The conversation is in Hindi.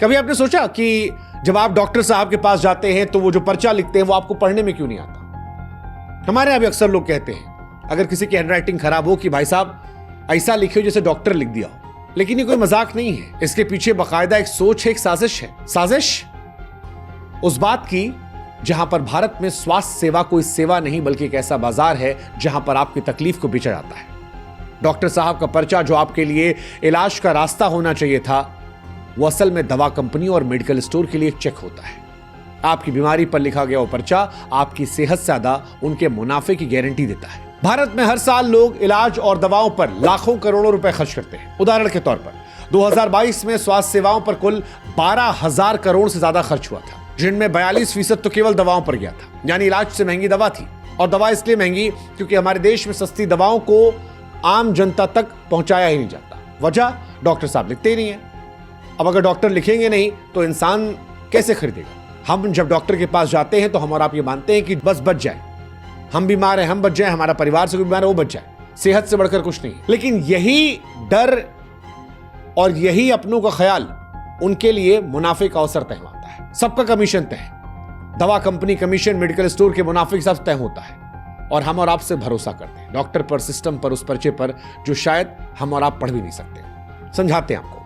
कभी आपने सोचा कि जब आप डॉक्टर साहब के पास जाते हैं तो वो जो पर्चा लिखते हैं वो आपको पढ़ने में क्यों नहीं आता? हमारे यहां भी अक्सर लोग कहते हैं अगर किसी की हैंडराइटिंग खराब हो कि भाई साहब ऐसा लिखे जैसे डॉक्टर लिख दिया हो। लेकिन ये कोई मजाक नहीं है, इसके पीछे बाकायदा एक सोच है, एक साजिश है। साजिश उस बात की जहां पर भारत में स्वास्थ्य सेवा कोई सेवा नहीं बल्कि एक ऐसा बाजार है जहां पर आपकी तकलीफ को बेचा जाता है। डॉक्टर साहब का पर्चा जो आपके लिए इलाज का रास्ता होना चाहिए था, वो असल में दवा कंपनी और मेडिकल स्टोर के लिए एक चेक होता है। आपकी बीमारी पर लिखा गया वो पर्चा आपकी सेहत से ज्यादा उनके मुनाफे की गारंटी देता है। भारत में हर साल लोग इलाज और दवाओं पर लाखों करोड़ों रुपए खर्च करते हैं। उदाहरण के तौर पर 2022 में स्वास्थ्य सेवाओं पर कुल 12,000 करोड़ से ज्यादा खर्च हुआ था, जिनमें 42% तो केवल दवाओं पर गया था, यानी इलाज से महंगी दवा थी। और दवा इसलिए महंगी क्योंकि हमारे देश में सस्ती दवाओं को आम जनता तक पहुंचाया ही नहीं जाता। वजह डॉक्टर साहब लिखते ही नहीं है। अब अगर डॉक्टर लिखेंगे नहीं तो इंसान कैसे खरीदेगा? हम जब डॉक्टर के पास जाते हैं तो हम और आप ये मानते हैं कि बस बच जाए, हम बीमार हैं हम बच जाए, हमारा परिवार से कोई बीमार है वो बच जाए, सेहत से बढ़कर कुछ नहीं। लेकिन यही डर और यही अपनों का ख्याल उनके लिए मुनाफे का अवसर तय होता है। सबका कमीशन तय है, दवा कंपनी कमीशन, मेडिकल स्टोर के मुनाफे के साथ तय होता है। और हम और आपसे भरोसा करते हैं डॉक्टर पर, सिस्टम पर, उस पर्चे पर जो शायद हम और आप पढ़ भी नहीं सकते। समझाते हैं आपको।